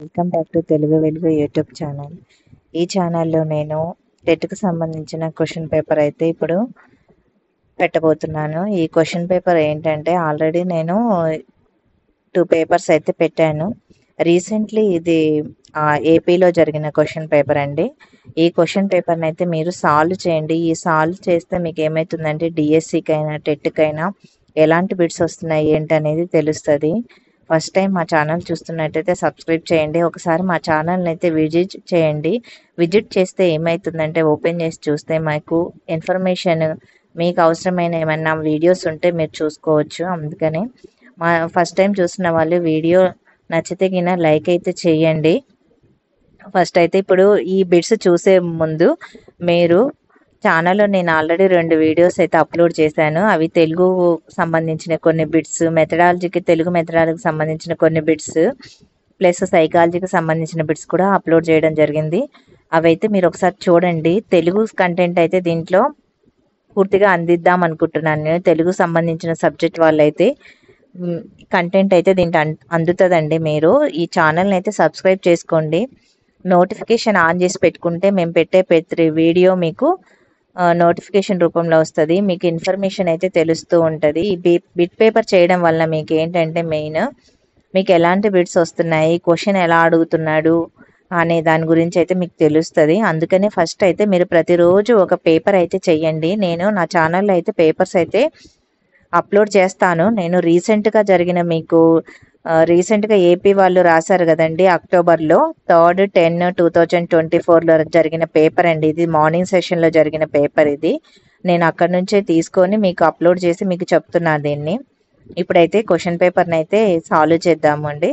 Welcome back to Telugu వెలుగు YouTube channel. ఈ ఛానల్లో నేను టెట్కి సంబంధించిన క్వశ్చన్ పేపర్ అయితే ఇప్పుడు పెట్టబోతున్నాను. ఈ క్వశ్చన్ పేపర్ ఏంటంటే ఆల్రెడీ నేను 2 పేపర్స్ అయితే పెట్టాను. రీసెంట్లీ ఇది ఏపీలో జరిగిన క్వశ్చన్ పేపర్ అండి. ఈ క్వశ్చన్ పేపర్ని అయితే మీరు సాల్వ్ చేయండి. ఈ సాల్వ్ చేస్తే మీకు ఏమవుతుందంటే డిఎస్సికైనా టెట్కైనా ఎలాంటి బిట్స్ వస్తున్నాయి ఏంటి అనేది తెలుస్తుంది. ఫస్ట్ టైం మా ఛానల్ చూస్తున్నట్టయితే సబ్స్క్రైబ్ చేయండి. ఒకసారి మా ఛానల్ని అయితే విజిట్ చేయండి. విజిట్ చేస్తే ఏమవుతుందంటే ఓపెన్ చేసి చూస్తే మాకు ఇన్ఫర్మేషన్ మీకు అవసరమైన ఏమైనా వీడియోస్ ఉంటే మీరు చూసుకోవచ్చు. అందుకని మా ఫస్ట్ టైం చూసిన వాళ్ళు వీడియో నచ్చితే గిన లైక్ అయితే చేయండి. ఫస్ట్ అయితే ఇప్పుడు ఈ బిట్స్ చూసే ముందు మీరు ఛానల్లో నేను ఆల్రెడీ 2 వీడియోస్ అయితే అప్లోడ్ చేశాను. అవి తెలుగు సంబంధించిన కొన్ని బిట్స్, తెలుగు మెథడాలజీకి సంబంధించిన కొన్ని బిట్స్ ప్లస్ సైకాలజీకి సంబంధించిన బిట్స్ కూడా అప్లోడ్ చేయడం జరిగింది. అవైతే మీరు ఒకసారి చూడండి. తెలుగు కంటెంట్ అయితే దీంట్లో పూర్తిగా అందిద్దాం అనుకుంటున్నాను నేను. తెలుగు సంబంధించిన సబ్జెక్ట్ వాళ్ళైతే కంటెంట్ అయితే దీంట్లో అందుతుందండి. మీరు ఈ ఛానల్ని అయితే సబ్స్క్రైబ్ చేసుకోండి. నోటిఫికేషన్ ఆన్ చేసి పెట్టుకుంటే మేము పెట్టే ప్రతి వీడియో మీకు నోటిఫికేషన్ రూపంలో వస్తుంది. మీకు ఇన్ఫర్మేషన్ అయితే తెలుస్తూ ఉంటుంది. ఈ బిట్ పేపర్ చేయడం వల్ల మీకు ఏంటంటే మెయిన్ మీకు ఎలాంటి బిట్స్ వస్తున్నాయి, క్వశ్చన్ ఎలా అడుగుతున్నాడు అనే దాని గురించి అయితే మీకు తెలుస్తుంది. అందుకనే ఫస్ట్ అయితే మీరు ప్రతిరోజు ఒక పేపర్ అయితే చెయ్యండి. నేను నా ఛానల్లో అయితే పేపర్స్ అయితే అప్లోడ్ చేస్తాను. నేను రీసెంట్గా ఏపీ వాళ్ళు రాశారు కదండి, అక్టోబర్లో 3/10/2024లో జరిగిన పేపర్ అండి. ఇది మార్నింగ్ సెషన్లో జరిగిన పేపర్. ఇది నేను అక్కడి నుంచే తీసుకొని మీకు అప్లోడ్ చేసి మీకు చెప్తున్నాను దీన్ని. ఇప్పుడైతే క్వశ్చన్ పేపర్ని అయితే సాల్వ్ చేద్దాము అండి.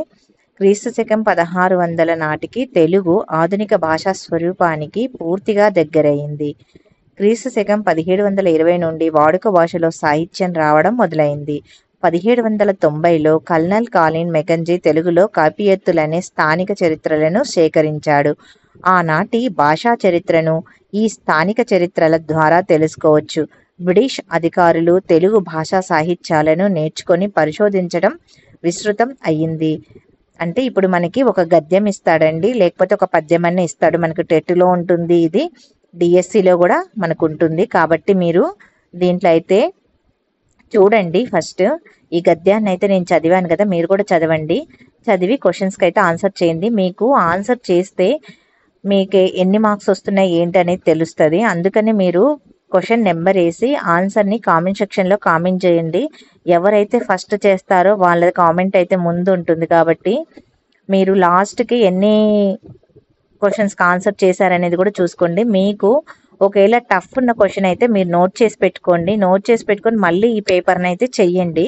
క్రీస్తు శకం 1600 నాటికి తెలుగు ఆధునిక భాషా స్వరూపానికి పూర్తిగా దగ్గరయింది. క్రీస్తు శకం 1720 నుండి వాడుక భాషలో సాహిత్యం రావడం మొదలైంది. 1790లో కల్నల్ కాలిన్ మెకంజీ తెలుగులో కాపియత్తులనే స్థానిక చరిత్రలను సేకరించాడు. ఆనాటి భాషా చరిత్రను ఈ స్థానిక చరిత్రల ద్వారా తెలుసుకోవచ్చు. బ్రిటిష్ అధికారులు తెలుగు భాషా సాహిత్యాలను నేర్చుకొని పరిశోధించడం విస్తృతం అయ్యింది. అంటే ఇప్పుడు మనకి ఒక గద్యం ఇస్తాడండి, లేకపోతే ఒక పద్యం అన్న ఇస్తాడు. మనకు టెట్లో ఉంటుంది, ఇది డిఎస్సిలో కూడా మనకు ఉంటుంది. కాబట్టి మీరు దీంట్లో అయితే చూడండి. ఫస్ట్ ఈ గద్యాన్ని అయితే నేను చదివాను కదా, మీరు కూడా చదవండి. చదివి క్వశ్చన్స్కి అయితే ఆన్సర్ చేయండి. మీకు ఆన్సర్ చేస్తే మీకు ఎన్ని మార్క్స్ వస్తున్నాయి ఏంటి అనేది తెలుస్తుంది. అందుకని మీరు క్వశ్చన్ నెంబర్ వేసి ఆన్సర్ని కామెంట్ సెక్షన్లో కామెంట్ చేయండి. ఎవరైతే ఫస్ట్ చేస్తారో వాళ్ళ కామెంట్ అయితే ముందు ఉంటుంది. కాబట్టి మీరు లాస్ట్కి ఎన్ని క్వశ్చన్స్కి ఆన్సర్ చేశారనేది కూడా చూసుకోండి. మీకు ఒకవేళ టఫ్ ఉన్న క్వశ్చన్ అయితే మీరు నోట్ చేసి పెట్టుకొని మళ్ళీ ఈ పేపర్ని అయితే చెయ్యండి.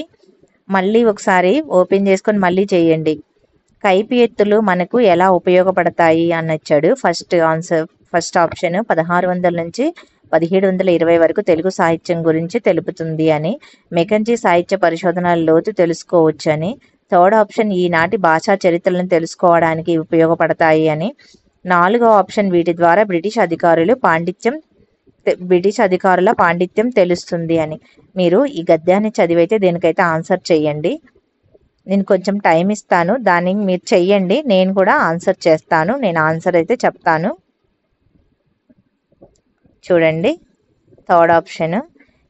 మళ్ళీ ఒకసారి ఓపెన్ చేసుకొని మళ్ళీ చేయండి. కైపి ఎత్తులు మనకు ఎలా ఉపయోగపడతాయి అని ఇచ్చాడు. ఫస్ట్ ఆప్షన్ 1600 నుంచి 1720 వరకు తెలుగు సాహిత్యం గురించి తెలుపుతుంది అని. మెకంజీ సాహిత్య పరిశోధనల లోతు తెలుసుకోవచ్చు అని. థర్డ్ ఆప్షన్ ఈనాటి భాషా చరిత్రలను తెలుసుకోవడానికి ఉపయోగపడతాయి అని. 4వ ఆప్షన్ వీటి ద్వారా బ్రిటిష్ అధికారుల పాండిత్యం తెలుస్తుంది అని. మీరు ఈ గద్యాన్ని చదివైతే దీనికైతే ఆన్సర్ చేయండి. నేను కొంచెం టైం ఇస్తాను, దాన్ని మీరు చెయ్యండి. నేను కూడా ఆన్సర్ చేస్తాను. నేను ఆన్సర్ అయితే చెప్తాను. చూడండి, థర్డ్ ఆప్షన్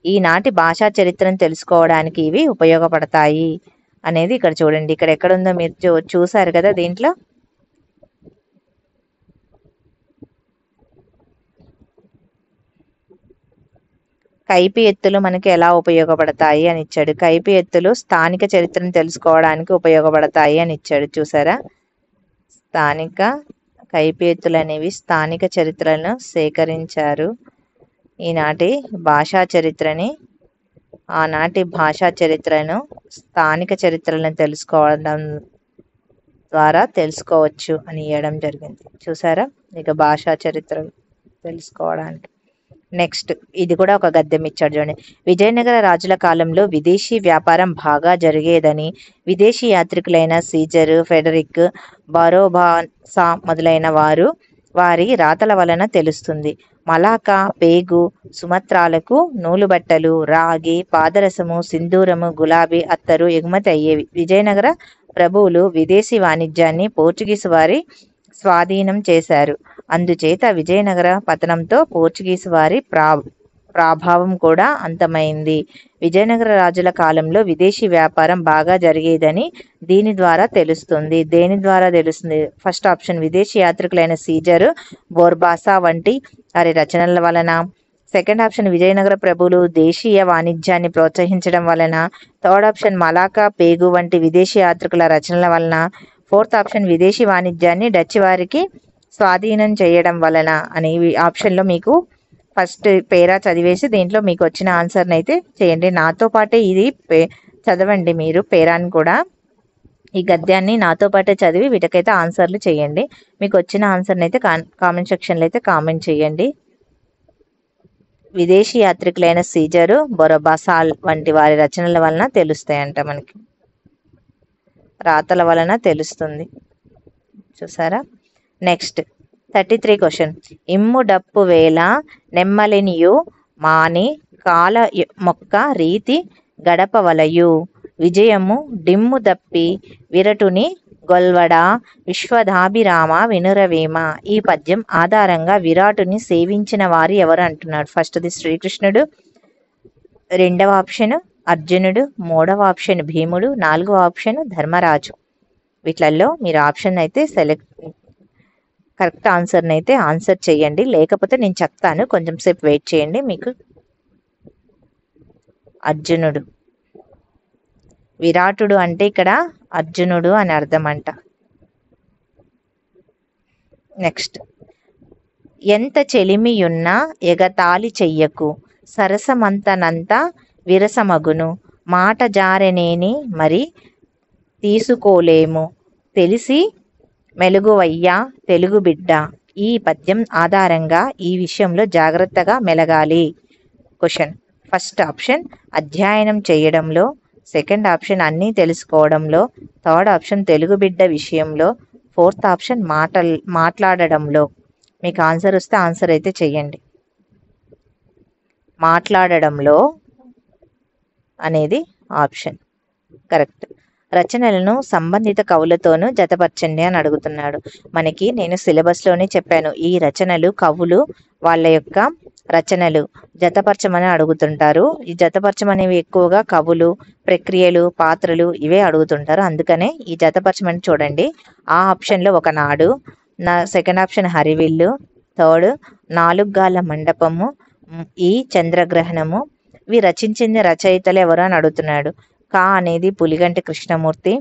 ఈనాటి భాషా చరిత్రను తెలుసుకోవడానికి ఇవి ఉపయోగపడతాయి అనేది ఇక్కడ చూడండి. ఇక్కడ ఎక్కడుందో మీరు చూసారు కదా. దీంట్లో కైపి ఎత్తులు మనకి ఎలా ఉపయోగపడతాయి అని ఇచ్చాడు. కైపి ఎత్తులు స్థానిక చరిత్రను తెలుసుకోవడానికి ఉపయోగపడతాయి అని ఇచ్చాడు. చూసారా, కైపి ఎత్తులు అనేవి స్థానిక చరిత్రలను సేకరించారు. ఆనాటి భాషా చరిత్రను స్థానిక చరిత్రలను తెలుసుకోవడం ద్వారా తెలుసుకోవచ్చు అని ఇవ్వడం జరిగింది. చూసారా, ఇక భాషా చరిత్రలు తెలుసుకోవడానికి. నెక్స్ట్ ఇది కూడా ఒక గద్యం ఇచ్చాడు చూడండి. విజయనగర రాజుల కాలంలో విదేశీ వ్యాపారం బాగా జరిగేదని విదేశీ యాత్రికులైన సీజర్, ఫెడరిక్ బారోబాసా మొదలైన వారి రాతల వలన తెలుస్తుంది. మలాకా, పేగు, సుమత్రాలకు నూలుబట్టలు, రాగి, పాదరసము, సింధూరము, గులాబీ, అత్తరు ఎగుమతి అయ్యేవి. విజయనగర ప్రభువులు విదేశీ వాణిజ్యాన్ని పోర్చుగీసు వారి స్వాధీనం చేశారు. అందుచేత విజయనగర పతనంతో పోర్చుగీసు వారి ప్రాభావం కూడా అంతమైంది. విజయనగర రాజుల కాలంలో విదేశీ వ్యాపారం బాగా జరిగేదని దీని ద్వారా తెలుస్తుంది. దేని ద్వారా తెలుస్తుంది? ఫస్ట్ ఆప్షన్ విదేశీ యాత్రికులైన సీజర్, బోర్బాసా వంటి వారి రచనల వలన. సెకండ్ ఆప్షన్ విజయనగర ప్రభువులు దేశీయ వాణిజ్యాన్ని ప్రోత్సహించడం వలన. థర్డ్ ఆప్షన్ మలాకా, పేగు వంటి విదేశీ యాత్రికుల రచనల వలన. ఫోర్త్ ఆప్షన్ విదేశీ వాణిజ్యాన్ని డచ్ వారికి స్వాధీనం చేయడం వలన అని ఆప్షన్లో మీకు ఫస్ట్ పేరా చదివేసి దీంట్లో మీకు వచ్చిన ఆన్సర్ని అయితే చేయండి. నాతో పాటే ఇది చదవండి మీరు పేరాని కూడా, ఈ గద్యాన్ని నాతో పాటే చదివి వీటికైతే ఆన్సర్లు చేయండి. మీకు వచ్చిన ఆన్సర్ని అయితే కామెంట్ సెక్షన్లో అయితే కామెంట్ చేయండి. విదేశీ యాత్రికులైన సీజరు, బొరబాసాల్ వంటి వారి రచనల వలన తెలుస్తాయంట, మనకి రాతల వలన తెలుస్తుంది. చూసారా? Next 33 question. ఇమ్ము డప్పు వేల నెమ్మలినియు మాని కాల మొక్క రీతి గడపవలయు విజయము డిమ్ము దప్పి విరటుని గొల్వడ విశ్వదాభిరామ వినురవేమ. ఈ పద్యం ఆధారంగా విరాటుని సేవించిన వారు ఎవరు అంటున్నాడు? ఫస్ట్ది శ్రీకృష్ణుడు, రెండవ ఆప్షన్ అర్జునుడు, మూడవ ఆప్షన్ భీముడు, నాలుగవ ఆప్షన్ ధర్మరాజు. వీటిల్లో మీరు ఆప్షన్ అయితే కరెక్ట్ ఆన్సర్ని అయితే ఆన్సర్ చేయండి. లేకపోతే నేను చెప్తాను, కొంచెం సేపు వెయిట్ చేయండి. మీకు అర్జునుడు, విరాటుడు అంటే ఇక్కడ అర్జునుడు అని అర్థం అంట. నెక్స్ట్, ఎంత చెలిమియున్నా ఎగతాళి చెయ్యకు సరసమంతనంత విరసమగును మాట జారెనేని మరి తీసుకోలేము తెలిసి మెలుగువయ్యా తెలుగు బిడ్డ. ఈ పద్యం ఆధారంగా ఈ విషయంలో జాగ్రత్తగా మెలగాలి. క్వశ్చన్. ఫస్ట్ ఆప్షన్ అధ్యయనం చేయడంలో, సెకండ్ ఆప్షన్ అన్నీ తెలుసుకోవడంలో, థర్డ్ ఆప్షన్ తెలుగు బిడ్డ విషయంలో, ఫోర్త్ ఆప్షన్ మాట్లాడడంలో. మీకు ఆన్సర్ వస్తే ఆన్సర్ అయితే చెయ్యండి. మాట్లాడడంలో అనేది ఆప్షన్ కరెక్ట్. రచనలను సంబంధిత కవులతోనూ జతపరచండి అని అడుగుతున్నాడు. మనకి నేను సిలబస్లోనే చెప్పాను, ఈ రచనలు కవులు వాళ్ళ యొక్క రచనలు జతపరచమని అడుగుతుంటారు. ఈ జతపరచమనేవి ఎక్కువగా కవులు, ప్రక్రియలు, పాత్రలు ఇవే అడుగుతుంటారు. అందుకనే ఈ జతపరచమని చూడండి. ఆ ఆప్షన్లో ఒకనాడు, సెకండ్ ఆప్షన్ హరివిల్లు, థర్డ్ నాలుగాల మండపము, ఈ చంద్రగ్రహణము. ఇవి రచించింది రచయితలు ఎవరు అని అడుగుతున్నాడు. కా అనేది పులిగంటి కృష్ణమూర్తి,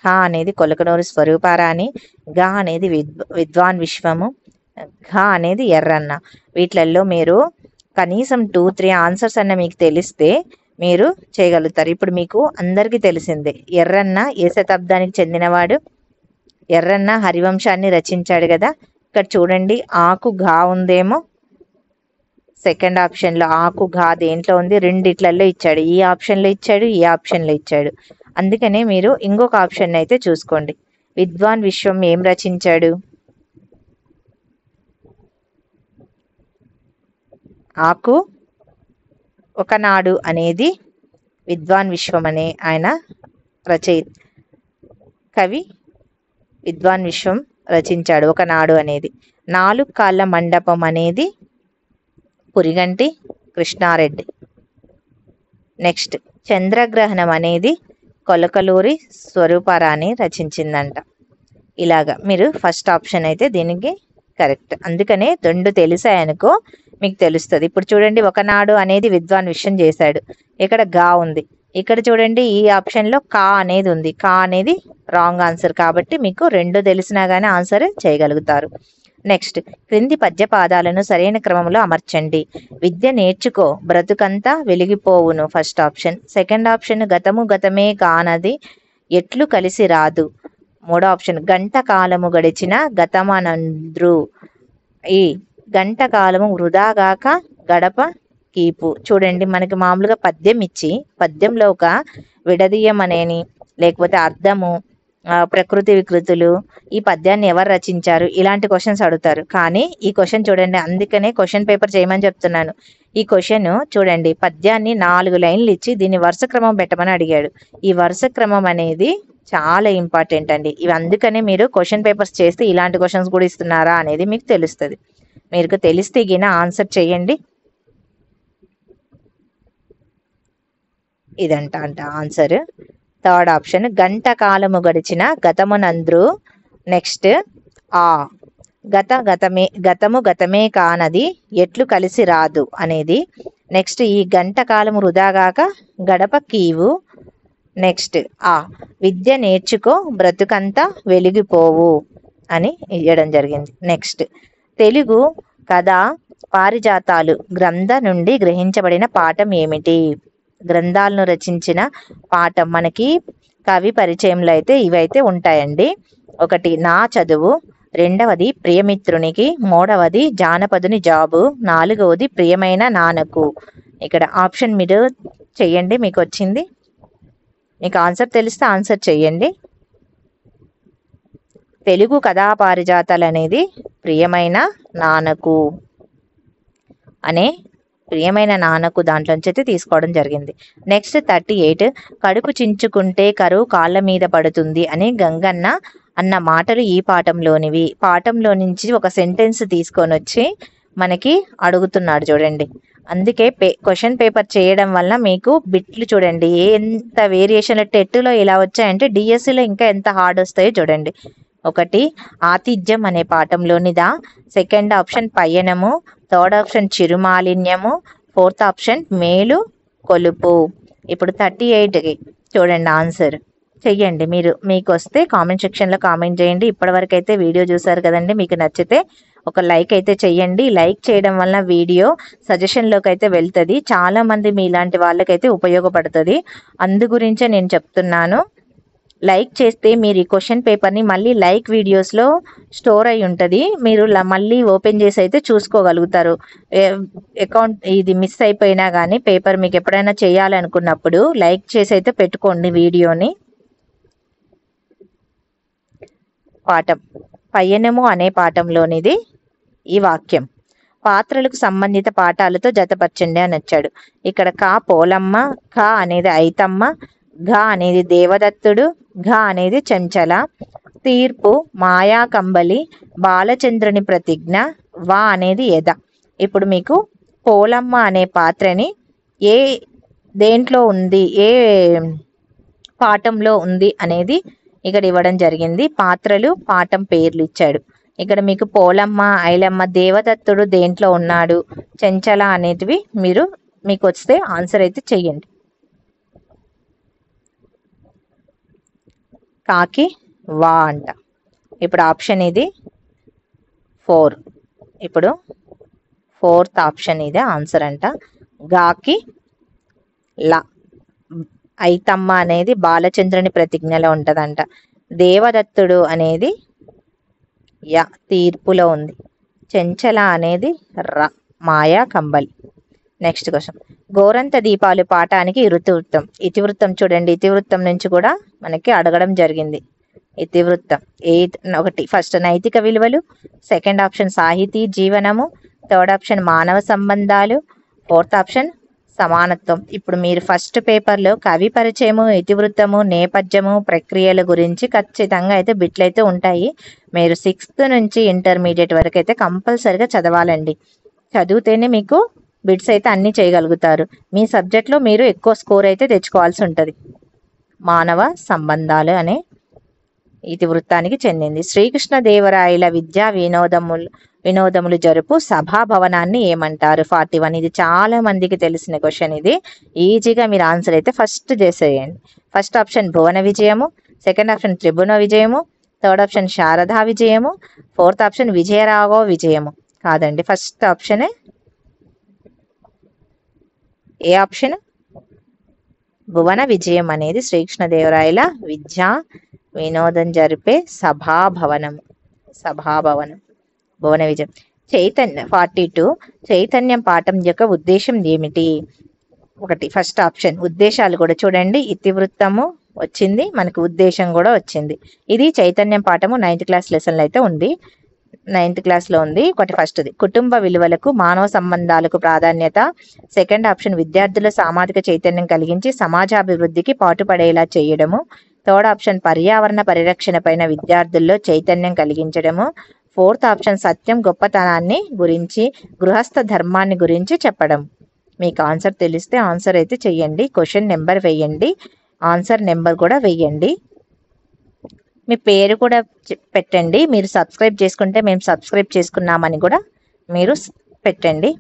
ఖ అనేది కొలకనూరు స్వరూపారాణి, గ అనేది విద్వాన్ విశ్వము, ఘ అనేది ఎర్రన్న. వీటిల్లో మీరు కనీసం 2-3 ఆన్సర్స్ అన్న మీకు తెలిస్తే మీరు చేయగలుగుతారు. ఇప్పుడు మీకు అందరికీ తెలిసిందే, ఎర్రన్న ఏ శతాబ్దానికి చెందినవాడు? ఎర్రన్న హరివంశాన్ని రచించాడు కదా. ఇక్కడ చూడండి, ఆకు ఘా ఉందేమో సెకండ్ ఆప్షన్లో. ఆకు ఘా దేంట్లో ఉంది? రెండిట్లలో ఇచ్చాడు. ఈ ఆప్షన్లో ఇచ్చాడు, ఈ ఆప్షన్లో ఇచ్చాడు. అందుకనే మీరు ఇంకొక ఆప్షన్ అయితే చూసుకోండి. విద్వాన్ విశ్వం ఏం రచించాడు? ఆకు ఒకనాడు అనేది విద్వాన్ విశ్వం అనే ఆయన కవి విద్వాన్ విశ్వం రచించాడు ఒకనాడు అనేది. 4 కాళ్ళ మండపం అనేది పురిగంటి కృష్ణారెడ్డి. నెక్స్ట్, చంద్రగ్రహణం అనేది కొలకలూరి స్వరూపారాణి రచించిందంట. ఇలాగా మీరు ఫస్ట్ ఆప్షన్ అయితే దీనికి కరెక్ట్. అందుకనే 2 తెలిసాయనుకో మీకు తెలుస్తుంది. ఇప్పుడు చూడండి, ఒకనాడు అనేది విద్వాన్ విశ్వం చేశాడు, ఇక్కడ గా ఉంది. ఇక్కడ చూడండి, ఈ ఆప్షన్లో కా అనేది ఉంది. కా అనేది రాంగ్ ఆన్సర్. కాబట్టి మీకు 2 తెలిసినా కానీ ఆన్సర్ చేయగలుగుతారు. నెక్స్ట్, క్రింది పద్యపాదాలను సరైన క్రమంలో అమర్చండి. విద్య నేర్చుకో బ్రతుకంతా వెలిగిపోవును ఫస్ట్ ఆప్షన్. సెకండ్ ఆప్షన్ గతము గతమే కానది ఎట్లు కలిసి రాదు. మూడో ఆప్షన్ గంట కాలము గడిచిన గతమనంద్రు. ఈ గంట కాలము వృధాగాక గడప కీపు. చూడండి, మనకి మామూలుగా పద్యం ఇచ్చి పద్యంలో ఒక విడదీయమనేని లేకపోతే అర్థము, ప్రకృతి వికృతులు, ఈ పద్యాన్ని ఎవరు రచించారు, ఇలాంటి క్వశ్చన్స్ అడుగుతారు. కానీ ఈ క్వశ్చన్ చూడండి, అందుకనే క్వశ్చన్ పేపర్ చేయమని చెప్తున్నాను. ఈ క్వశ్చన్ చూడండి, పద్యాన్ని 4 లైన్లు ఇచ్చి దీన్ని వరుస క్రమం పెట్టమని అడిగాడు. ఈ వరుస క్రమం అనేది చాలా ఇంపార్టెంట్ అండి ఇవి. అందుకనే మీరు క్వశ్చన్ పేపర్స్ చేస్తే ఇలాంటి క్వశ్చన్స్ కూడా ఇస్తున్నారా అనేది మీకు తెలుస్తుంది. మీకు తెలిస్తే గిన ఆన్సర్ చేయండి. ఇదంట ఆన్సర్. థర్డ్ ఆప్షన్ గంట కాలము గడిచిన గతమునంద్రు. నెక్స్ట్ ఆ గతము గతమే కానది ఎట్లు కలిసి రాదు అనేది. నెక్స్ట్ ఈ గంట కాలము వృధాగాక గడప కీవు. నెక్స్ట్ ఆ విద్య నేర్చుకో బ్రతుకంతా వెలిగిపోవు అని ఇవ్వడం జరిగింది. నెక్స్ట్ తెలుగు కథ పారిజాతాలు గ్రంథ నుండి గ్రహించబడిన పాఠం ఏమిటి? గ్రంథాలను రచించిన పాఠం మనకి కవి పరిచయంలో అయితే ఇవైతే ఉంటాయండి. ఒకటి నా చదువు, రెండవది ప్రియమిత్రునికి, మూడవది జానపదుని జాబు, నాలుగవది ప్రియమైన నాన్నకు. ఇక్కడ ఆప్షన్ మీరు చెయ్యండి, మీకు వచ్చింది. మీకు ఆన్సర్ తెలిస్తే ఆన్సర్ చెయ్యండి. తెలుగు కథా పారిజాతాలు అనేది ప్రియమైన నాన్నకు అనే ప్రియమైన నాన్నకు దాంట్లోంచి అయితే తీసుకోవడం జరిగింది. నెక్స్ట్ 38 కడుపు చించుకుంటే కరువు కాళ్ళ మీద పడుతుంది అని గంగన్న అన్న మాటలు ఈ పాఠంలోనివి. పాఠంలో నుంచి ఒక సెంటెన్స్ తీసుకొని వచ్చి మనకి అడుగుతున్నాడు చూడండి. అందుకే క్వశ్చన్ పేపర్ చేయడం వల్ల మీకు బిట్లు చూడండి ఎంత వేరియేషన్. టెట్లో ఇలా వచ్చాయంటే డిఎస్సిలో ఇంకా ఎంత హార్డ్ వస్తాయో చూడండి. ఒకటి ఆతిథ్యం అనే పాఠంలోనిదా, సెకండ్ ఆప్షన్ పయనము, థర్డ్ ఆప్షన్ చిరుమాలిన్యము, ఫోర్త్ ఆప్షన్ మేలు కొలుపు. ఇప్పుడు 38కి చూడండి ఆన్సర్ చెయ్యండి. మీకు వస్తే కామెంట్ సెక్షన్లో కామెంట్ చేయండి. ఇప్పటివరకు అయితే వీడియో చూసారు కదండి, మీకు నచ్చితే ఒక లైక్ అయితే చెయ్యండి. లైక్ చేయడం వల్ల వీడియో సజెషన్లోకి అయితే వెళ్తుంది, చాలా మంది మీలాంటి వాళ్ళకైతే ఉపయోగపడుతుంది. అందు గురించే నేను చెప్తున్నాను. లైక్ చేస్తే మీరు ఈ క్వశ్చన్ పేపర్ని మళ్ళీ లైక్ వీడియోస్లో స్టోర్ అయి ఉంటుంది, మీరు మళ్ళీ ఓపెన్ చేసి అయితే చూసుకోగలుగుతారు. అకౌంట్ ఇది మిస్ అయిపోయినా కానీ పేపర్ మీకు ఎప్పుడైనా చేయాలనుకున్నప్పుడు లైక్ చేసి అయితే పెట్టుకోండి వీడియోని. పాఠం పయనము అనే పాఠంలోనిది ఈ వాక్యం. పాత్రలకు సంబంధిత పాఠాలతో జతపరచండి అని వచ్చాడు. ఇక్కడ కా పోలమ్మ, ఖ అనేది ఐతమ్మ, ఘ అనేది దేవదత్తుడు, ఘ అనేది చెంచల, తీర్పు మాయా కంబలి, బాలచంద్రుని ప్రతిజ్ఞ, వా అనేది ఎద. ఇప్పుడు మీకు పోలమ్మ అనే పాత్రని దేంట్లో ఉంది, ఏ పాఠంలో ఉంది అనేది ఇక్కడ ఇవ్వడం జరిగింది. పాత్రలు పాఠం పేర్లు ఇచ్చాడు. ఇక్కడ మీకు పోలమ్మ, ఐలమ్మ, దేవదత్తుడు దేంట్లో ఉన్నాడు, చెంచల అనేటివి మీకు వస్తే ఆన్సర్ అయితే చెయ్యండి. కాకి వా అంట. ఇప్పుడు ఆప్షన్ ఇది 4. ఇప్పుడు 4th ఆప్షన్ ఇదే ఆన్సర్ అంట. గాకి లా, ఐతమ్మ అనేది బాలచంద్రుని ప్రతిజ్ఞలో ఉంటదంట. దేవదత్తుడు అనేది యా తీర్పులో ఉంది. చెంచల అనేది ర మాయా కంబలి. నెక్స్ట్ క్వశ్చన్ గోరంత దీపాలు పాఠానికి ఇతివృత్తం చూడండి. ఇతివృత్తం నుంచి కూడా మనకి అడగడం జరిగింది. ఇతివృత్తం ఒకటి ఫస్ట్ నైతిక విలువలు, సెకండ్ ఆప్షన్ సాహితీ జీవనము, థర్డ్ ఆప్షన్ మానవ సంబంధాలు, ఫోర్త్ ఆప్షన్ సమానత్వం. ఇప్పుడు మీరు ఫస్ట్ పేపర్లో కవి పరిచయము, ఇతివృత్తము, నేపథ్యము, ప్రక్రియల గురించి ఖచ్చితంగా అయితే బిట్లు అయితే ఉంటాయి. మీరు 6th నుంచి ఇంటర్మీడియట్ వరకు అయితే కంపల్సరిగా చదవాలండి. చదివితేనే మీకు బిట్స్ అయితే అన్నీ చేయగలుగుతారు. మీ సబ్జెక్ట్లో మీరు ఎక్కువ స్కోర్ అయితే తెచ్చుకోవాల్సి ఉంటుంది. మానవ సంబంధాలు అనే ఇతివృత్తానికి చెందింది. శ్రీకృష్ణదేవరాయల విద్యా వినోదములు జరుపు సభాభవనాన్ని ఏమంటారు? 41. ఇది చాలా మందికి తెలిసిన క్వశ్చన్. ఇది ఈజీగా మీరు ఆన్సర్ అయితే ఫస్ట్ చేసేయండి. ఫస్ట్ ఆప్షన్ భువన విజయము, సెకండ్ ఆప్షన్ త్రిభువన విజయము, థర్డ్ ఆప్షన్ శారదా విజయము, ఫోర్త్ ఆప్షన్ విజయరాఘవ విజయము. కాదండి, ఫస్ట్ ఆప్షనే. ఏ ఆప్షన్? భువన విజయం అనేది శ్రీకృష్ణదేవరాయల విద్యా వినోదం జరిపే సభాభవనం. భువన విజయం. 42 చైతన్యం పాఠం యొక్క ఉద్దేశం ఏమిటి? ఒకటి ఫస్ట్ ఆప్షన్ ఉద్దేశాలు కూడా చూడండి. ఇతివృత్తము వచ్చింది, మనకు ఉద్దేశం కూడా వచ్చింది. ఇది చైతన్యం పాఠము 9th క్లాస్ లెసన్లో అయితే ఉంది. 9th క్లాస్లో ఉంది. ఒకటి ఫస్ట్ది కుటుంబ విలువలకు, మానవ సంబంధాలకు ప్రాధాన్యత, సెకండ్ ఆప్షన్ విద్యార్థుల సామాజిక చైతన్యం కలిగించి సమాజాభివృద్ధికి పాటుపడేలా చేయడము, థర్డ్ ఆప్షన్ పర్యావరణ పరిరక్షణ పైన విద్యార్థుల్లో చైతన్యం కలిగించడము. ఫోర్త్ ఆప్షన్ సత్యం గొప్పతనాన్ని గురించి, గృహస్థ ధర్మాన్ని గురించి చెప్పడం. మీకు ఆన్సర్ తెలిస్తే ఆన్సర్ అయితే చెయ్యండి. క్వశ్చన్ నెంబర్ వేయండి, ఆన్సర్ నెంబర్ కూడా వేయండి. మీ పేరు కూడా పెట్టండి. మీరు సబ్స్క్రైబ్ చేసుకుంటే మేము సబ్స్క్రైబ్ చేసుకున్నామని కూడా మీరు పెట్టండి.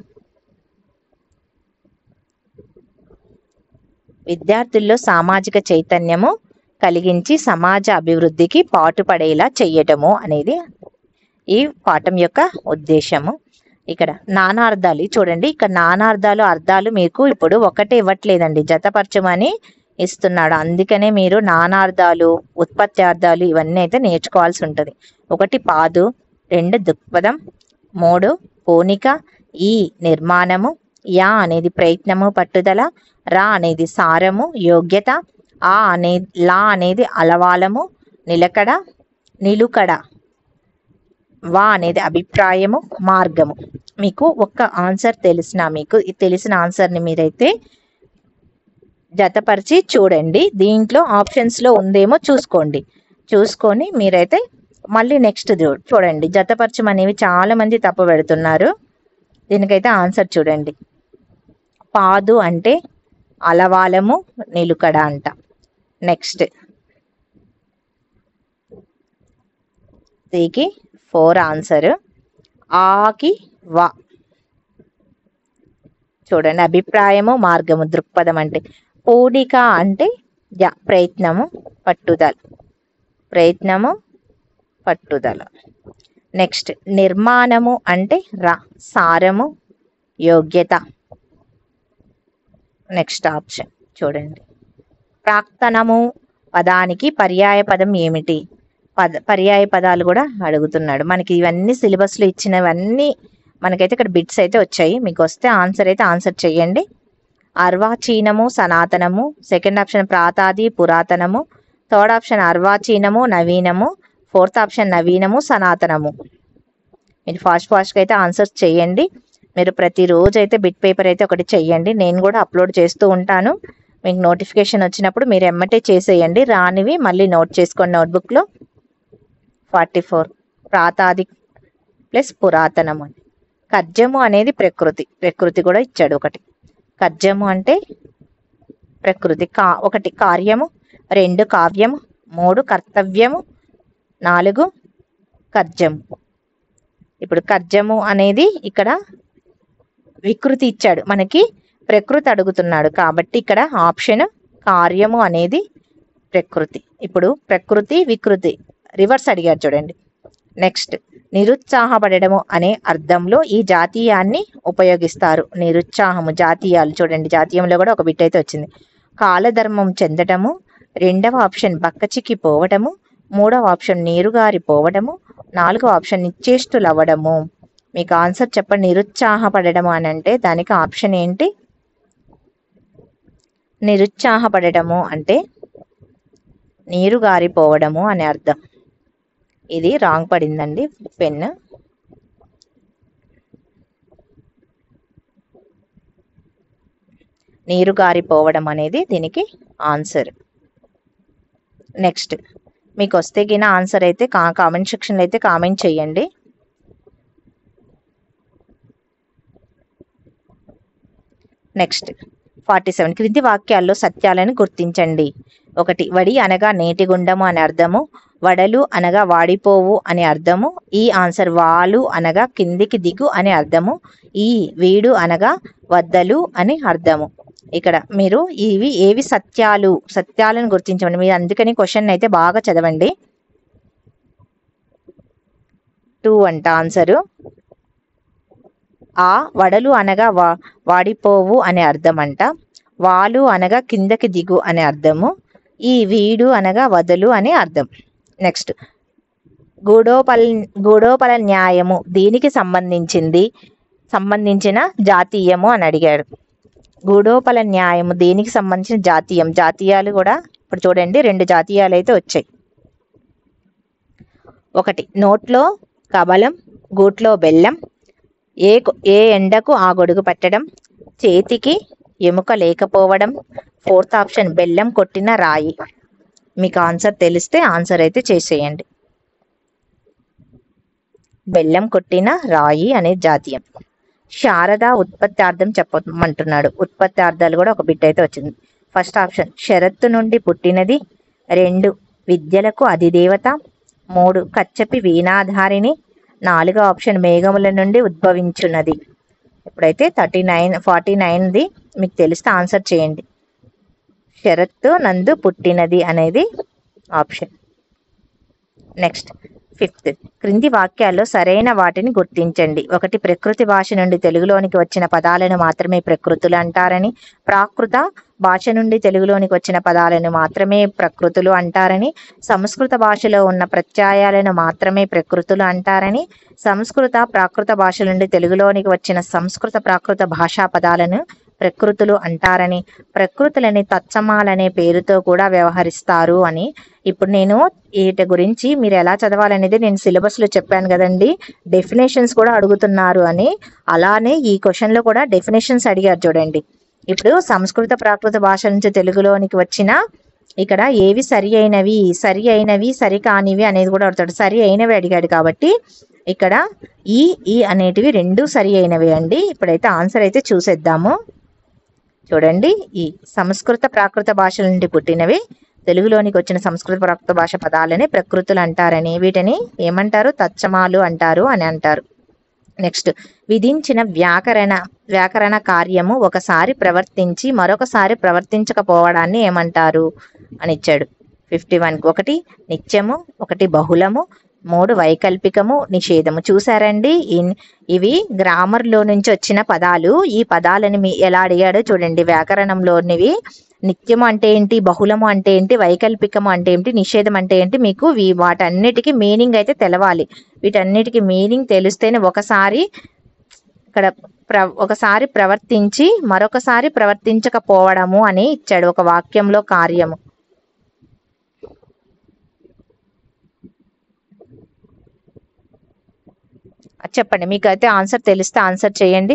విద్యార్థుల్లో సామాజిక చైతన్యము కలిగించి సమాజ అభివృద్ధికి పాటుపడేలా చెయ్యటము అనేది ఈ పాఠం యొక్క ఉద్దేశము. ఇక్కడ నానార్థాలు చూడండి. ఇక్కడ నానార్థాలు అర్థాలు మీకు ఇప్పుడు ఒకటే ఇవ్వట్లేదండి, జతపరచమని ఇస్తున్నాడు. అందుకనే మీరు నానార్థాలు, ఉత్పత్త్యార్థాలు ఇవన్నీ అయితే నేర్చుకోవాల్సి ఉంటుంది. 1 పాదు, 2 దృక్పథం, 3 పోనిక, ఈ నిర్మాణము, యా అనేది ప్రయత్నము పట్టుదల, రా అనేది సారము యోగ్యత, లా అనేది అలవాలము నిలకడ నిలుకడ, వా అనేది అభిప్రాయము మార్గము. మీకు ఒక్క ఆన్సర్ మీకు తెలిసిన ఆన్సర్ని మీరైతే జతపరిచి చూడండి. దీంట్లో ఆప్షన్స్లో ఉందేమో చూసుకొని మీరైతే మళ్ళీ నెక్స్ట్ చూడండి. జతపరచం అనేవి చాలా మంది తప్పు పెడుతున్నారు. దీనికైతే ఆన్సర్ చూడండి. పాదు అంటే అలవాలము నిలుకడ అంట. నెక్స్ట్ దీనికి 4 ఆన్సర్. ఆకి వా చూడండి. అభిప్రాయము మార్గము దృక్పథం అంటే. పూడిక అంటే ప్రయత్నము పట్టుదల. నెక్స్ట్ నిర్మాణము అంటే సారము యోగ్యత. నెక్స్ట్ ఆప్షన్ చూడండి. ప్రాక్తనము పదానికి పర్యాయ పదం ఏమిటి? పర్యాయ పదాలు కూడా అడుగుతున్నాడు. మనకి ఇవన్నీ సిలబస్లో ఇచ్చినవన్నీ మనకైతే ఇక్కడ బిట్స్ అయితే వచ్చాయి. మీకు వస్తే ఆన్సర్ అయితే ఆన్సర్ చెయ్యండి. అర్వాచీనము సనాతనము, సెకండ్ ఆప్షన్ ప్రాతాది పురాతనము, థర్డ్ ఆప్షన్ అర్వాచీనము నవీనము, ఫోర్త్ ఆప్షన్ నవీనము సనాతనము. మీరు ఫాస్ట్గా అయితే ఆన్సర్స్ చేయండి. మీరు ప్రతిరోజు అయితే బిట్ పేపర్ అయితే ఒకటి చెయ్యండి. నేను కూడా అప్లోడ్ చేస్తూ ఉంటాను. మీకు నోటిఫికేషన్ వచ్చినప్పుడు మీరు ఎమ్మటే చేసేయండి. రానివి మళ్ళీ నోట్ చేసుకోండి నోట్బుక్లో. 44 ప్రాతాది ప్లస్ పురాతనము. కర్జము అనేది ప్రకృతి కూడా ఇచ్చాడు ఒకటి. కర్జము అంటే ప్రకృతి. 1 కార్యము, 2 కావ్యము, 3 కర్తవ్యము, 4 కర్జము. ఇప్పుడు కర్జము అనేది ఇక్కడ వికృతి ఇచ్చాడు, మనకి ప్రకృతి అడుగుతున్నాడు కాబట్టి ఇక్కడ ఆప్షన్ కార్యము అనేది ప్రకృతి. ఇప్పుడు ప్రకృతి వికృతి రివర్స్ అడిగారు చూడండి. నెక్స్ట్ నిరుత్సాహపడము అనే అర్థంలో ఈ జాతీయాన్ని ఉపయోగిస్తారు. నిరుత్సాహము జాతీయాలు చూడండి. జాతీయంలో కూడా ఒక బిట్ అయితే వచ్చింది. కాలధర్మం చెందటము, 2వ ఆప్షన్ బక్కచిక్కి పోవటము, 3వ ఆప్షన్ నీరుగారి పోవడము, 4వ ఆప్షన్ నిశ్చేష్టులవ్వడము. మీకు ఆన్సర్ చెప్పండి. నిరుత్సాహపడము అని అంటే దానికి ఆప్షన్ ఏంటి? నిరుత్సాహపడము అంటే నీరు గారిపోవడము అని అర్థం. ఇది రాంగ్ పడిందండి పెన్. నీరు గారిపోవడం అనేది దీనికి ఆన్సర్. నెక్స్ట్ మీకు వస్తే గిన ఆన్సర్ అయితే కామెంట్ సెక్షన్లో అయితే కామెంట్ చేయండి. నెక్స్ట్ 47 క్రింది వాక్యాల్లో సత్యాలను గుర్తించండి. 1 వడి అనగా నేటి గుండము అని అర్థము, వడలు అనగా వాడిపోవు అని అర్థము, ఈ ఆన్సర్ వాలు అనగా కిందికి దిగు అని అర్థము, ఈ వీడు అనగా వద్దలు అని అర్థము. ఇక్కడ మీరు ఏవి సత్యాలను గుర్తించండి. మీరు అందుకని క్వశ్చన్ అయితే బాగా చదవండి. 2 అంట ఆన్సరు. వడలు అనగా వాడిపోవు అనే అర్థం అంట, వాలు అనగా కిందకి దిగు అనే అర్థము, ఈ వీడు అనగా వదలు అనే అర్థం. నెక్స్ట్ గూఢోపల న్యాయము దీనికి సంబంధించిన జాతీయము అని అడిగాడు. గూఢోపల న్యాయము దేనికి సంబంధించిన జాతీయం. జాతీయాలు కూడా ఇప్పుడు చూడండి 2 జాతీయాలు అయితే వచ్చాయి. 1 నోట్లో కబలం గూట్లో బెల్లం, ఏ ఎండకు ఆ గొడుగు పట్టడం, చేతికి ఎముక లేకపోవడం, 4th ఆప్షన్ బెల్లం కొట్టిన రాయి. మీకు ఆన్సర్ తెలిస్తే ఆన్సర్ అయితే చేసేయండి. బెల్లం కొట్టిన రాయి అనే జాతీయం. శారద ఉత్పత్తార్థం చెప్పమంటున్నాడు. ఉత్పత్తార్థాలు కూడా ఒక బిట్ అయితే వచ్చింది. ఫస్ట్ ఆప్షన్ షరత్తు నుండి పుట్టినది. 2 విద్యలకు అధిదేవత. 3 కచ్చపి వీణాధారిణి. 4 ఆప్షన్ మేఘముల నుండి ఉద్భవించున్నది. ఇప్పుడైతే 49ది మీకు తెలిస్తే ఆన్సర్ చేయండి. షరత్తు నందు పుట్టినది అనేది ఆప్షన్. నెక్స్ట్ 5th క్రింది వాక్యాల్లో సరైన వాటిని గుర్తించండి. 1 ప్రకృతి భాష నుండి తెలుగులోనికి వచ్చిన పదాలను మాత్రమే ప్రకృతులు అంటారని. ప్రాకృత భాష నుండి తెలుగులోనికి వచ్చిన పదాలను మాత్రమే ప్రకృతులు అంటారని. సంస్కృత భాషలో ఉన్న ప్రత్యయాలను మాత్రమే ప్రకృతులు అంటారని. సంస్కృత ప్రాకృత భాష నుండి తెలుగులోనికి వచ్చిన సంస్కృత ప్రాకృత భాషా పదాలను ప్రకృతులు అంటారని. ప్రకృతులని తత్సమాలనే పేరుతో కూడా వ్యవహరిస్తారు అని. ఇప్పుడు నేను వీటి గురించి మీరు ఎలా చదవాలనేది నేను సిలబస్లో చెప్పాను కదండి. డెఫినేషన్స్ కూడా అడుగుతున్నారు అని. అలానే ఈ క్వశ్చన్లో కూడా డెఫినేషన్స్ అడిగారు చూడండి. ఇప్పుడు సంస్కృత ప్రాకృత భాష నుంచి తెలుగులోనికి వచ్చిన ఇక్కడ ఏవి సరి అయినవి సరికానివి అనేది కూడా అడుగుతాడు. సరి అయినవి అడిగాడు కాబట్టి ఇక్కడ ఈ అనేటివి 2 సరి అయినవి అండి. ఇప్పుడైతే ఆన్సర్ అయితే చూసేద్దాము. చూడండి, ఈ సంస్కృత ప్రాకృత భాషల నుండి పుట్టినవి తెలుగులోనికి వచ్చిన సంస్కృత ప్రాకృత భాష పదాలని ప్రకృతులు అంటారని. వీటిని ఏమంటారు? తత్సమాలు అంటారు అని అంటారు. నెక్స్ట్ విధించిన వ్యాకరణ కార్యము ఒకసారి ప్రవర్తించి మరొకసారి ప్రవర్తించకపోవడాన్ని ఏమంటారు అని ఇచ్చాడు. 51కి 1 నిత్యము, 1 బహుళము, 3 వైకల్పికము, నిషేధము. చూసారండి, ఇవి గ్రామర్లో నుంచి వచ్చిన పదాలు. ఈ పదాలని ఎలా అడిగాడో చూడండి. వ్యాకరణంలోనివి నిత్యము అంటే ఏంటి, బహుళము అంటే ఏంటి, వైకల్పికము అంటే ఏంటి, నిషేధం అంటే ఏంటి, మీకు వాటన్నిటికీ మీనింగ్ అయితే తెలవాలి. వీటన్నిటికీ మీనింగ్ తెలిస్తేనే ఒకసారి ప్రవర్తించి మరొకసారి ప్రవర్తించకపోవడము అని ఇచ్చాడు ఒక వాక్యంలో కార్యము. చెప్పండి, మీకైతే ఆన్సర్ తెలిస్తే ఆన్సర్ చేయండి.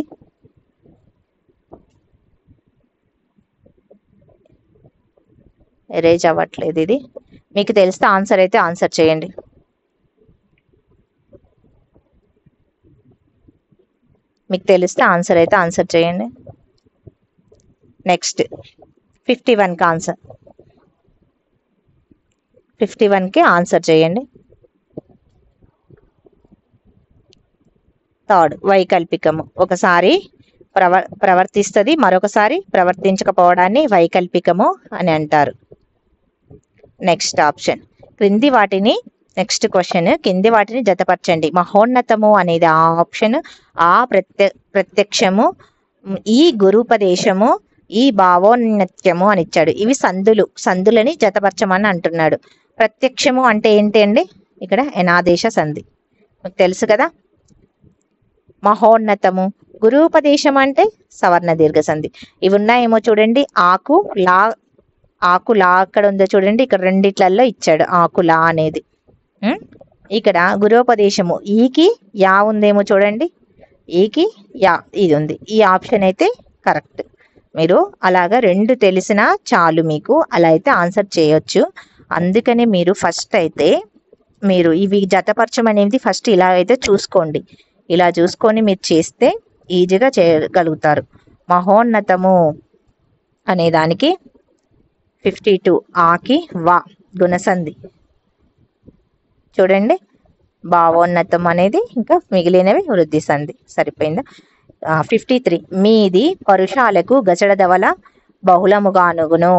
ఎరేజ్ అవ్వట్లేదు ఇది. మీకు తెలిస్తే ఆన్సర్ అయితే ఆన్సర్ చేయండి. మీకు తెలిస్తే ఆన్సర్ అయితే ఆన్సర్ చేయండి. నెక్స్ట్ 51కి ఆన్సర్. 51కి ఆన్సర్ చేయండి. థర్డ్ వైకల్పికము. ఒకసారి ప్రవర్తిస్తుంది, మరొకసారి ప్రవర్తించకపోవడాన్ని వైకల్పికము అని అంటారు. నెక్స్ట్ ఆప్షన్ నెక్స్ట్ క్వశ్చన్, కింది వాటిని జతపరచండి. మహోన్నతము అనేది ఆ ఆప్షన్. ఆ ప్రత్యక్షము, ఈ గురూపదేశము, ఈ భావోన్నత్యము అని ఇచ్చాడు. ఇవి సందులని జతపరచమని అంటున్నాడు. ప్రత్యక్షము అంటే ఏంటి అండి? ఇక్కడ ఎనాదేశ సంధి మీకు తెలుసు కదా. మహోన్నతము, గురూపదేశం అంటే సవర్ణ దీర్ఘ సంధి. ఇవి ఉన్నాయేమో చూడండి. ఆకులా అక్కడ ఉందో చూడండి. ఇక్కడ రెండిట్లలో ఇచ్చాడు ఆకులా అనేది. ఇక్కడ గురూపదేశము ఈకి యా ఉందేమో చూడండి. ఈకి యా ఇది ఉంది. ఈ ఆప్షన్ అయితే కరెక్ట్. మీరు అలాగా 2 తెలిసినా చాలు మీకు. అలా అయితే ఆన్సర్ చేయొచ్చు. అందుకని మీరు ఫస్ట్ అయితే ఇవి జతపరచమనేది ఫస్ట్ ఇలా అయితే చూసుకోండి. ఇలా చూసుకొని మీరు చేస్తే ఈజీగా చేయగలుగుతారు. మహోన్నతము అనే దానికి 52 ఆకి వా గుణసంధి చూడండి. భావోన్నతం అనేది ఇంకా మిగిలినవి వృద్ధి సంధి. సరిపోయిందా? 53 మీది పరుషాలకు గచడదవల బహుళముగానుగును.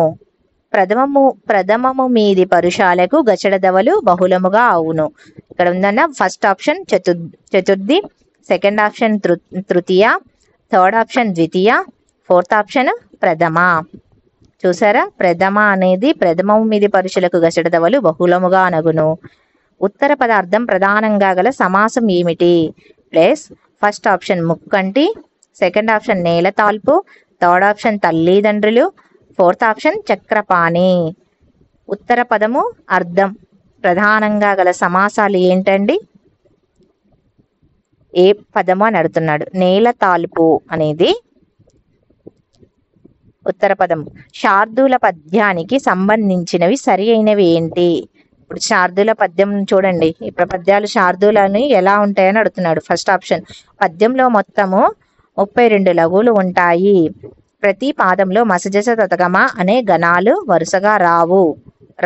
ప్రథమము మీది పరుషాలకు గచడదవలు బహుళముగా అవును. ఇక్కడ ఉందన్న first option Chaturthi, second option తృతీయ, థర్డ్ ఆప్షన్ ద్వితీయ, ఫోర్త్ ఆప్షన్ ప్రథమ. చూసారా, ప్రథమ అనేది ప్రథమము మీది పరుషులకు గచడదవలు బహుళముగా అనగును. ఉత్తర పదార్థం ప్రధానంగా గల సమాసం ఏమిటి? ప్లస్ ఫస్ట్ ఆప్షన్ ముక్కంటి, సెకండ్ ఆప్షన్ నేలతాల్పు, థర్డ్ ఆప్షన్ తల్లిదండ్రులు, ఫోర్త్ ఆప్షన్ చక్రపాణి. ఉత్తర పదము అర్థం ప్రధానంగా గల సమాసాలు ఏంటండి? ఏ పదము అని అడుగుతున్నాడు. నేలతాల్పు అనేది ఉత్తర పదం. శార్దూల పద్యానికి సంబంధించినవి సరి అయినవి ఏంటి? ఇప్పుడు శార్దూల పద్యం చూడండి. ఇప్పుడు పద్యాలు శార్దూలని ఎలా ఉంటాయని అడుగుతున్నాడు. ఫస్ట్ ఆప్షన్, పద్యంలో మొత్తము 32 లఘువులు ఉంటాయి. ప్రతి పాదంలో మసజస తతగమ అనే గణాలు వరుసగా రావు.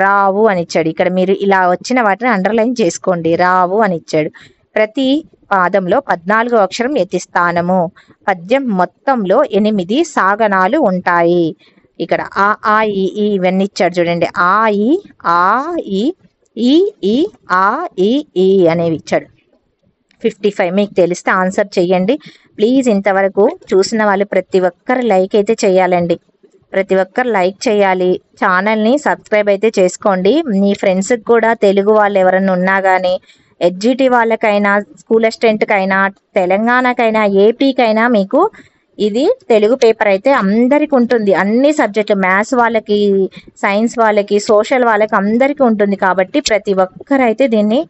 రావు అని ఇచ్చాడు. ఇక్కడ మీరు ఇలా వచ్చిన వాటిని అండర్లైన్ చేసుకోండి. రావు అని ఇచ్చాడు. ప్రతి పాదంలో 14 అక్షరం యతిస్థానము. పద్యం మొత్తంలో 8 సాగనాలు ఉంటాయి. ఇక్కడ ఆ ఈ ఇవన్నీ ఇచ్చాడు చూడండి. ఆ ఈ ఆ ఈ అనేవి ఇచ్చాడు. 55. మీకు తెలిస్తే ఆన్సర్ చెయ్యండి ప్లీజ్. ఇంతవరకు చూసిన వాళ్ళు ప్రతి ఒక్కరు లైక్ అయితే చేయాలండి. ప్రతి ఒక్కరు లైక్ చేయాలి. ఛానల్ని సబ్స్క్రైబ్ అయితే చేసుకోండి. మీ ఫ్రెండ్స్కి కూడా తెలుగు వాళ్ళు ఎవరైనా ఉన్నా కానీ, ఎడ్జిటి వాళ్ళకైనా, స్కూల్ అసిస్టెంట్కైనా, తెలంగాణకైనా, ఏపీకైనా మీకు ఇది తెలుగు పేపర్ అయితే అందరికి ఉంటుంది. అన్ని సబ్జెక్టులు, మ్యాథ్స్ వాళ్ళకి, సైన్స్ వాళ్ళకి, సోషల్ వాళ్ళకి అందరికీ ఉంటుంది. కాబట్టి ప్రతి ఒక్కరు అయితే దీన్ని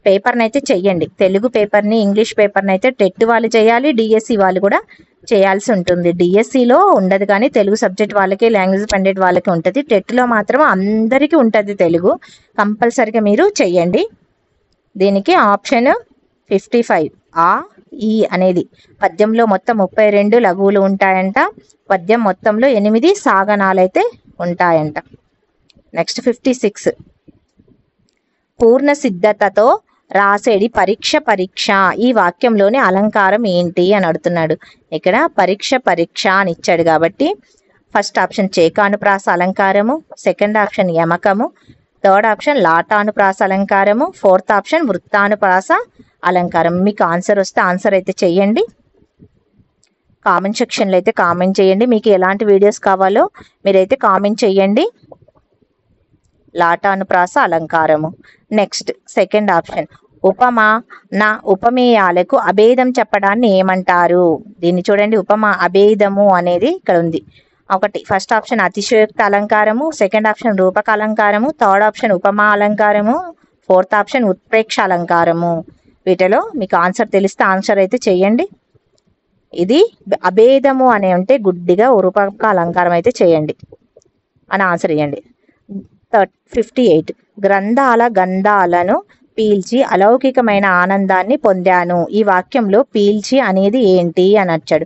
పేపర్ని అయితే చెయ్యండి. తెలుగు పేపర్ని, ఇంగ్లీష్ పేపర్ని అయితే టెట్ వాళ్ళు చేయాలి, డిఎస్సి వాళ్ళు కూడా చేయాల్సి ఉంటుంది. డిఎస్సిలో ఉండదు కానీ తెలుగు సబ్జెక్ట్ వాళ్ళకి, లాంగ్వేజ్ పండిట్ వాళ్ళకి ఉంటుంది. టెట్లో మాత్రం అందరికీ ఉంటుంది తెలుగు. కంపల్సరిగా మీరు చెయ్యండి. దీనికి ఆప్షన్ 55 ఆ ఈ అనేది. పద్యంలో మొత్తం 32 లఘువులు ఉంటాయంట. పద్యం మొత్తంలో 8 సాగనాలైతే ఉంటాయంట. నెక్స్ట్ 56, పూర్ణ సిద్ధతతో రాసేది పరీక్ష. ఈ వాక్యంలోని అలంకారం ఏంటి అని అడుగుతున్నాడు. ఇక్కడ పరీక్ష అని ఇచ్చాడు కాబట్టి ఫస్ట్ ఆప్షన్ చేకానుప్రాస అలంకారము, సెకండ్ ఆప్షన్ యమకము, థర్డ్ ఆప్షన్ లాటానుప్రాస అలంకారము, ఫోర్త్ ఆప్షన్ వృత్తానుప్రాస అలంకారం. మీకు ఆన్సర్ వస్తే ఆన్సర్ అయితే చెయ్యండి. కామెంట్ సెక్షన్లో అయితే కామెంట్ చేయండి. మీకు ఎలాంటి వీడియోస్ కావాలో మీరైతే కామెంట్ చేయండి. లాటానుప్రాస అలంకారము. నెక్స్ట్ సెకండ్ ఆప్షన్, ఉపమేయాలకు అభేదం చెప్పడాన్ని ఏమంటారు? దీన్ని చూడండి. అభేదము అనేది ఇక్కడ ఉంది. ఒకటి ఫస్ట్ ఆప్షన్ అతిశయోక్త అలంకారము, సెకండ్ ఆప్షన్ రూపక అలంకారము, థర్డ్ ఆప్షన్ ఉపమా అలంకారము, ఫోర్త్ ఆప్షన్ ఉత్ప్రేక్ష అలంకారము. వీటిలో మీకు ఆన్సర్ తెలిస్తే ఆన్సర్ అయితే చేయండి. ఇది అభేదము అనే ఉంటే గుడ్డిగా రూపక అలంకారం అయితే చేయండి అని ఆన్సర్ ఇవ్వండి. 58, గంధాలను పీల్చి అలౌకికమైన ఆనందాన్ని పొందాను. ఈ వాక్యంలో పీల్చి అనేది ఏంటి అని వచ్చాడు.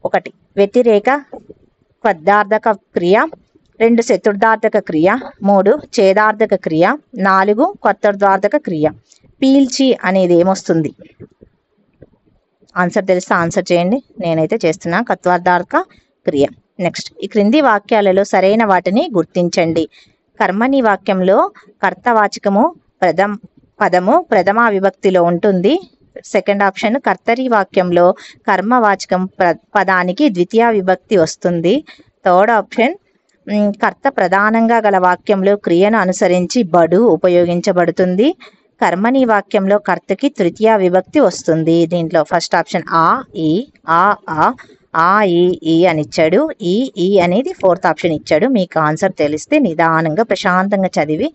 1 వ్యతిరేక పదార్థక క్రియ, 2 చతుర్థార్థక క్రియ, 3 ఛేదార్థక క్రియ, 4 కొత్తర్థార్థక క్రియ. పీల్చి అనేది ఏమొస్తుంది? ఆన్సర్ తెలిస్తే ఆన్సర్ చేయండి. నేనైతే చేస్తున్నా. కత్వార్థార్థక క్రియ. నెక్స్ట్, ఈ క్రింది వాక్యాలలో సరైన వాటిని గుర్తించండి. కర్మని వాక్యంలో కర్తవాచకము పదము ప్రథమా విభక్తిలో ఉంటుంది. సెకండ్ ఆప్షన్, కర్తరి వాక్యంలో కర్మవాచకం పదానికి ద్వితీయ విభక్తి వస్తుంది. థర్డ్ ఆప్షన్, కర్త ప్రధానంగా గల వాక్యంలో క్రియను అనుసరించి బడు ఉపయోగించబడుతుంది. కర్మని వాక్యంలో కర్తకి తృతీయ విభక్తి వస్తుంది. దీంట్లో ఫస్ట్ ఆప్షన్ ఈ అని ఇచ్చాడు. ఈ అనేది ఫోర్త్ ఆప్షన్ ఇచ్చాడు. మీకు ఆన్సర్ తెలిస్తే నిదానంగా ప్రశాంతంగా చదివి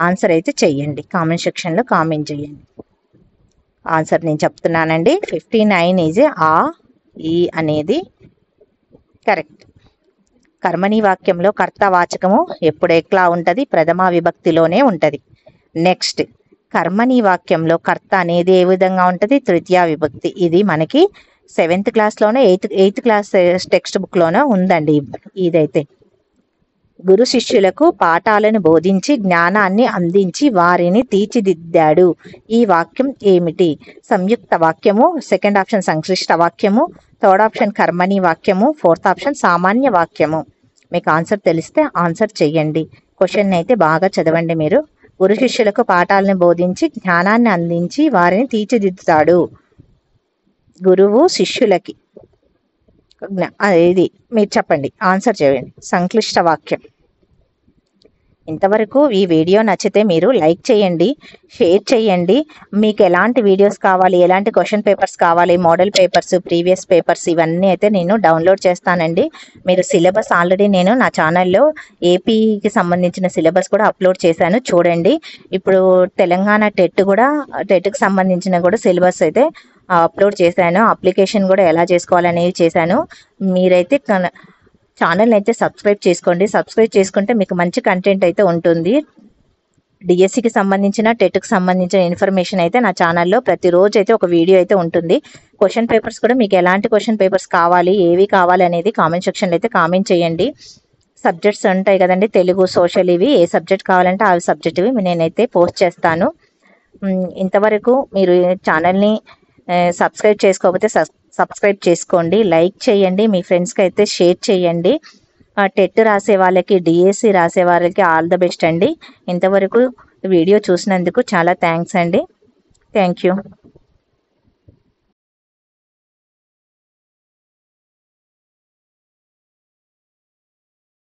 ఆన్సర్ అయితే చెయ్యండి. కామెంట్ సెక్షన్లో కామెంట్ చేయండి. ఆన్సర్ నేను చెప్తున్నానండి. 59 ఈజ్ ఈ అనేది కరెక్ట్. కర్మని వాక్యంలో కర్తవాచకము ఎప్పుడు ఎట్లా ఉంటుంది? ప్రథమా విభక్తిలోనే ఉంటుంది. నెక్స్ట్, కర్మని వాక్యంలో కర్త అనేది ఏ విధంగా ఉంటుంది? తృతీయ విభక్తి. ఇది మనకి 7th క్లాస్లోనే 8th క్లాస్ టెక్స్ట్ బుక్లోనే ఉందండి. ఇదైతే గురు శిష్యులకు పాఠాలను బోధించి జ్ఞానాన్ని అందించి వారిని తీర్చిదిద్దాడు. ఈ వాక్యం ఏమిటి? సంయుక్త వాక్యము, సెకండ్ ఆప్షన్ సంక్లిష్ట వాక్యము, థర్డ్ ఆప్షన్ కర్మని వాక్యము, ఫోర్త్ ఆప్షన్ సామాన్య వాక్యము. మీకు ఆన్సర్ తెలిస్తే ఆన్సర్ చెయ్యండి. క్వశ్చన్ అయితే బాగా చదవండి మీరు. గురు శిష్యులకు పాఠాలను బోధించి జ్ఞానాన్ని అందించి వారిని తీర్చిదిద్దుతాడు. గురువు శిష్యులకి ఇది మీరు చెప్పండి. ఆన్సర్ చేయండి. సంక్లిష్ట వాక్యం. ఇంతవరకు ఈ వీడియో నచ్చితే మీరు లైక్ చేయండి, షేర్ చేయండి. మీకు ఎలాంటి వీడియోస్ కావాలి, ఎలాంటి క్వశ్చన్ పేపర్స్ కావాలి, మోడల్ పేపర్స్, ప్రీవియస్ పేపర్స్ ఇవన్నీ అయితే నేను డౌన్లోడ్ చేస్తానండి. మీరు సిలబస్ ఆల్రెడీ నేను నా ఛానల్లో ఏపీకి సంబంధించిన సిలబస్ కూడా అప్లోడ్ చేశాను, చూడండి. ఇప్పుడు తెలంగాణ టెట్కి సంబంధించిన కూడా సిలబస్ అయితే అప్లోడ్ చేశాను. అప్లికేషన్ కూడా ఎలా చేసుకోవాలనేవి చేశాను. మీరైతే ఛానల్ అయితే సబ్స్క్రైబ్ చేసుకోండి. సబ్స్క్రైబ్ చేసుకుంటే మీకు మంచి కంటెంట్ అయితే ఉంటుంది. డిఎస్సికి సంబంధించిన టెట్కి సంబంధించిన ఇన్ఫర్మేషన్ అయితే నా ఛానల్లో ప్రతిరోజు అయితే ఒక వీడియో అయితే ఉంటుంది. క్వశ్చన్ పేపర్స్ కూడా మీకు ఎలాంటి క్వశ్చన్ పేపర్స్ కావాలి, ఏవి కావాలి అనేది కామెంట్ సెక్షన్లో అయితే కామెంట్ చేయండి. సబ్జెక్ట్స్ ఉంటాయి కదండి, తెలుగు, సోషల్, ఇవి ఏ సబ్జెక్ట్ కావాలంటే ఆ సబ్జెక్ట్ ఇవి నేనైతే పోస్ట్ చేస్తాను. ఇంతవరకు మీరు ఛానల్ని సబ్స్క్రైబ్ చేసుకోకపోతే సబ్స్క్రైబ్ చేసుకోండి, లైక్ చేయండి, మీ ఫ్రెండ్స్కి అయితే షేర్ చేయండి. టెట్ రాసే వాళ్ళకి, డిఎస్సి రాసే వాళ్ళకి ఆల్ ద బెస్ట్ అండి. ఇంతవరకు వీడియో చూసినందుకు చాలా థ్యాంక్స్ అండి. Thank you.